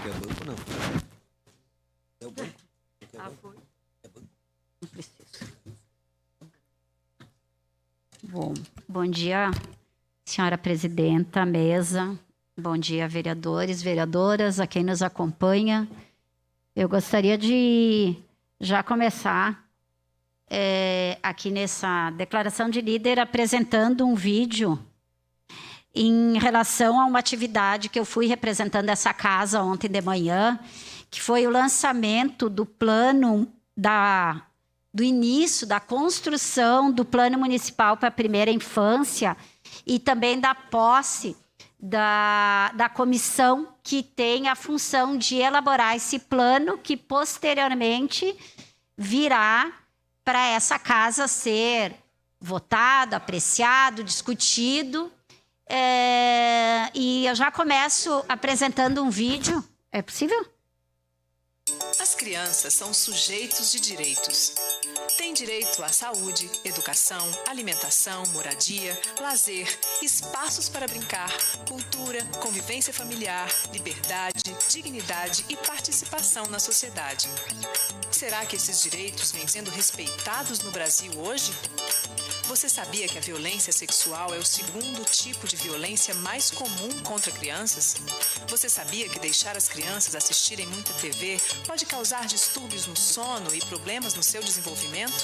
quer banco ou não? É o banco? Foi. Não preciso. Bom dia, senhora presidenta, mesa. Bom dia, vereadores, vereadoras, a quem nos acompanha. Eu gostaria de já começar aqui nessa declaração de líder apresentando um vídeo em relação a uma atividade que eu fui representando essa casa ontem de manhã, que foi o lançamento do plano do início da construção do plano municipal para a primeira infância e também da posse da comissão que tem a função de elaborar esse plano que posteriormente virá para essa casa ser votado, apreciado, discutido. E eu já começo apresentando um vídeo. É possível? As crianças são sujeitos de direitos. Têm direito à saúde, educação, alimentação, moradia, lazer, espaços para brincar, cultura, convivência familiar, liberdade, dignidade e participação na sociedade. Será que esses direitos vêm sendo respeitados no Brasil hoje? Você sabia que a violência sexual é o segundo tipo de violência mais comum contra crianças? Você sabia que deixar as crianças assistirem muita TV pode causar distúrbios no sono e problemas no seu desenvolvimento?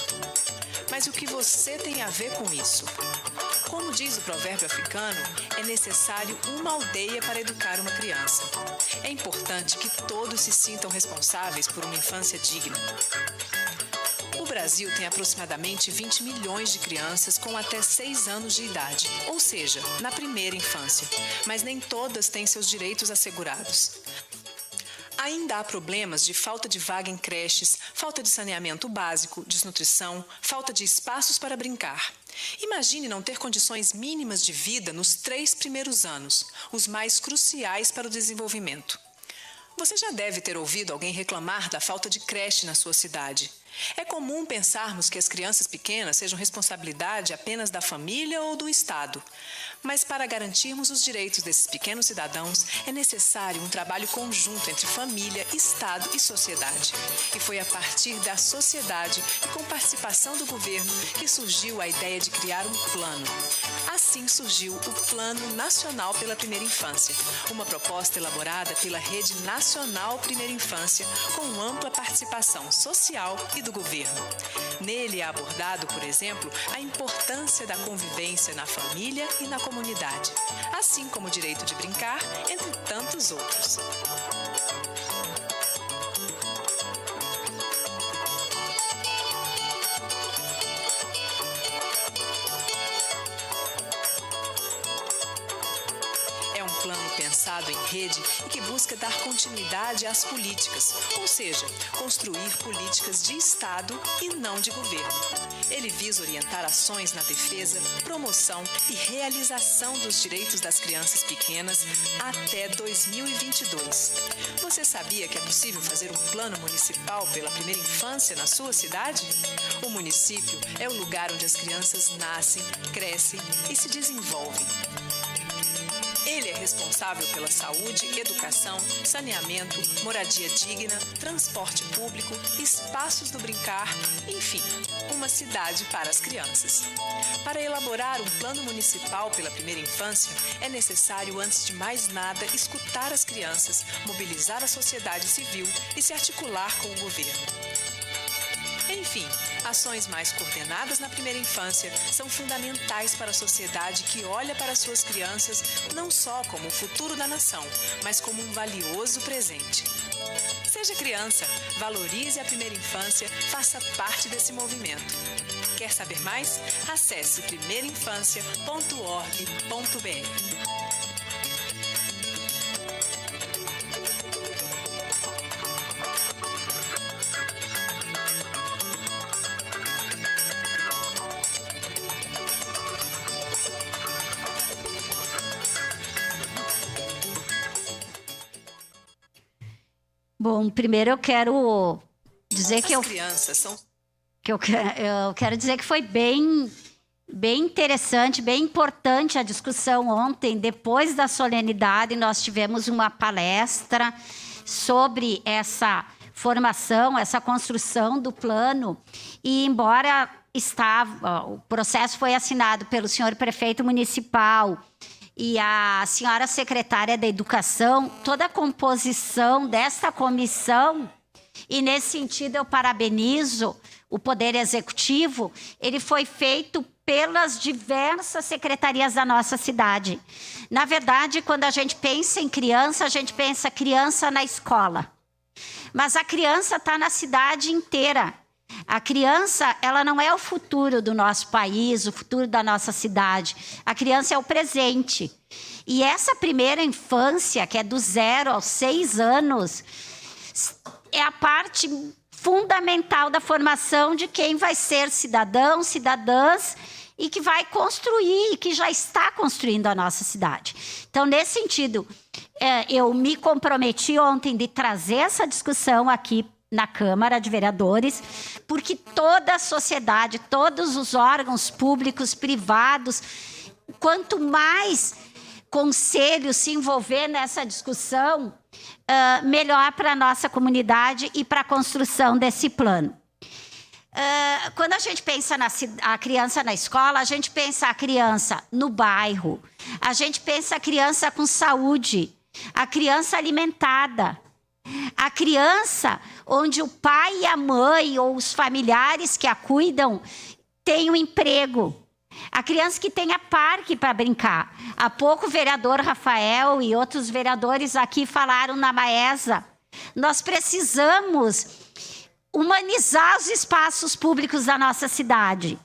Mas o que você tem a ver com isso? Como diz o provérbio africano, é necessário uma aldeia para educar uma criança. É importante que todos se sintam responsáveis por uma infância digna. O Brasil tem aproximadamente 20 milhões de crianças com até 6 anos de idade, ou seja, na primeira infância, mas nem todas têm seus direitos assegurados. Ainda há problemas de falta de vaga em creches, falta de saneamento básico, desnutrição, falta de espaços para brincar. Imagine não ter condições mínimas de vida nos 3 primeiros anos, os mais cruciais para o desenvolvimento. Você já deve ter ouvido alguém reclamar da falta de creche na sua cidade. É comum pensarmos que as crianças pequenas sejam responsabilidade apenas da família ou do Estado. Mas para garantirmos os direitos desses pequenos cidadãos, é necessário um trabalho conjunto entre família, Estado e sociedade. E foi a partir da sociedade e com participação do governo que surgiu a ideia de criar um plano. Assim surgiu o Plano Nacional pela Primeira Infância, uma proposta elaborada pela Rede Nacional Primeira Infância, com ampla participação social e do governo. Nele é abordado, por exemplo, a importância da convivência na família e na comunidade, assim como o direito de brincar, entre tantos outros. Pensado em rede e que busca dar continuidade às políticas, ou seja, construir políticas de Estado e não de governo. Ele visa orientar ações na defesa, promoção e realização dos direitos das crianças pequenas até 2022. Você sabia que é possível fazer um plano municipal pela primeira infância na sua cidade? O município é o lugar onde as crianças nascem, crescem e se desenvolvem. Ele é responsável pela saúde, educação, saneamento, moradia digna, transporte público, espaços do brincar, enfim, uma cidade para as crianças. Para elaborar um plano municipal pela primeira infância, é necessário, antes de mais nada, escutar as crianças, mobilizar a sociedade civil e se articular com o governo. Enfim, ações mais coordenadas na primeira infância são fundamentais para a sociedade que olha para suas crianças não só como o futuro da nação, mas como um valioso presente. Seja criança, valorize a primeira infância, faça parte desse movimento. Quer saber mais? Acesse primeirainfancia.org.br. Bom, primeiro eu quero dizer que eu quero dizer que foi bem interessante, bem importante a discussão ontem. Depois da solenidade, nós tivemos uma palestra sobre essa formação, essa construção do plano, e embora o processo foi assinado pelo senhor prefeito municipal e a senhora secretária da Educação, toda a composição desta comissão, e nesse sentido eu parabenizo o Poder Executivo, ele foi feito pelas diversas secretarias da nossa cidade. Na verdade, quando a gente pensa em criança, a gente pensa criança na escola. Mas a criança está na cidade inteira. A criança, ela não é o futuro do nosso país, o futuro da nossa cidade. A criança é o presente. E essa primeira infância, que é do 0 aos 6 anos, é a parte fundamental da formação de quem vai ser cidadão, cidadãs, e que vai construir, e que já está construindo a nossa cidade. Então, nesse sentido, eu me comprometi ontem de trazer essa discussão aqui na Câmara de Vereadores, porque toda a sociedade, todos os órgãos públicos, privados, quanto mais conselho se envolver nessa discussão, melhor para a nossa comunidade e para a construção desse plano. Quando a gente pensa a criança na escola, a gente pensa a criança no bairro, a gente pensa a criança com saúde, a criança alimentada, a criança onde o pai e a mãe ou os familiares que a cuidam têm um emprego, a criança que tenha parque para brincar. Há pouco o vereador Rafael e outros vereadores aqui falaram na Maesa, nós precisamos humanizar os espaços públicos da nossa cidade.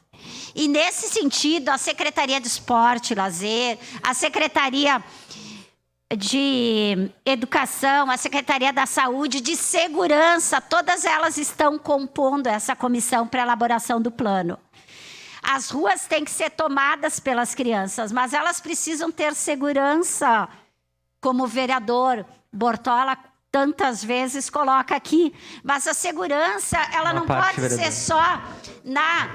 E nesse sentido, a Secretaria de Esporte e Lazer, a Secretaria de Educação, a Secretaria da Saúde, de Segurança, todas elas estão compondo essa comissão para elaboração do plano. As ruas têm que ser tomadas pelas crianças, mas elas precisam ter segurança, como o vereador Bortola tantas vezes coloca aqui. Mas a segurança, ela não pode ser só na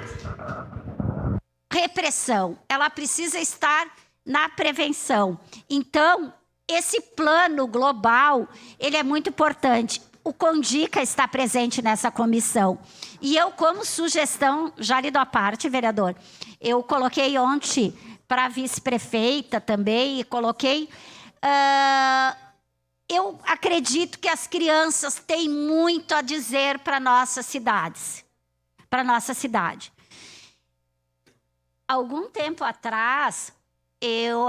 repressão, ela precisa estar na prevenção. Então, esse plano global, ele é muito importante. O Condica está presente nessa comissão. E eu, como sugestão, já lhe dou a parte, vereador, eu coloquei ontem para a vice-prefeita também, e coloquei... eu acredito que as crianças têm muito a dizer para nossas cidades. Para nossa cidade. Algum tempo atrás, eu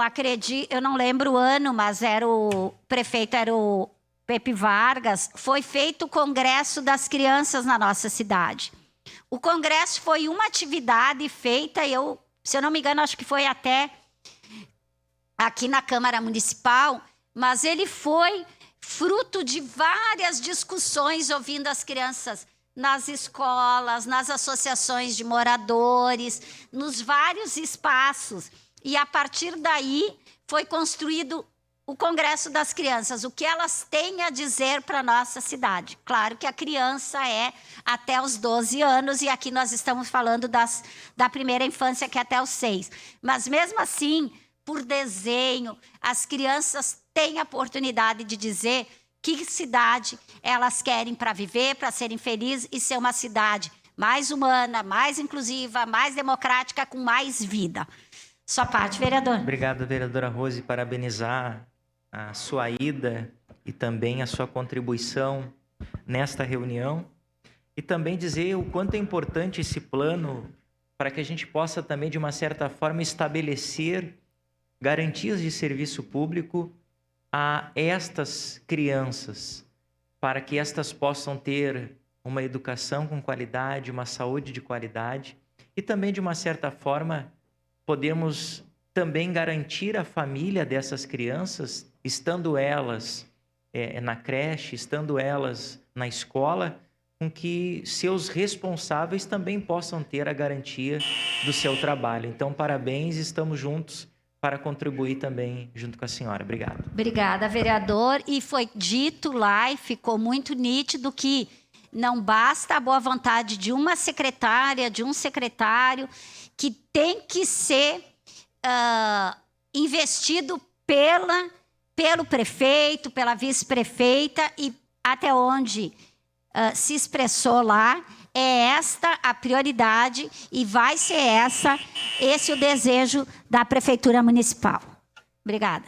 não lembro o ano, mas o prefeito era o Pepe Vargas, foi feito o Congresso das Crianças na nossa cidade. O congresso foi uma atividade feita, se eu não me engano, acho que foi até aqui na Câmara Municipal, mas ele foi fruto de várias discussões ouvindo as crianças nas escolas, nas associações de moradores, nos vários espaços. E a partir daí foi construído o Congresso das Crianças, o que elas têm a dizer para a nossa cidade. Claro que a criança é até os 12 anos, e aqui nós estamos falando da primeira infância, que é até os 6. Mas mesmo assim, por desenho, as crianças têm a oportunidade de dizer que cidade elas querem para viver, para serem felizes e ser uma cidade mais humana, mais inclusiva, mais democrática, com mais vida. Sua parte, vereador. Obrigado, vereadora Rose, parabenizar a sua ida e também a sua contribuição nesta reunião, e também dizer o quanto é importante esse plano para que a gente possa também, de uma certa forma, estabelecer garantias de serviço público a estas crianças, para que estas possam ter uma educação com qualidade, uma saúde de qualidade, e também, de uma certa forma, podemos também garantir a família dessas crianças, estando elas na creche, estando elas na escola, com que seus responsáveis também possam ter a garantia do seu trabalho. Então, parabéns, estamos juntos para contribuir também junto com a senhora. Obrigado. Obrigada, vereador. E foi dito lá e ficou muito nítido que não basta a boa vontade de uma secretária, de um secretário, que tem que ser investido pelo prefeito, pela vice-prefeita e até onde se expressou lá, é esta a prioridade e vai ser esse o desejo da Prefeitura Municipal. Obrigada.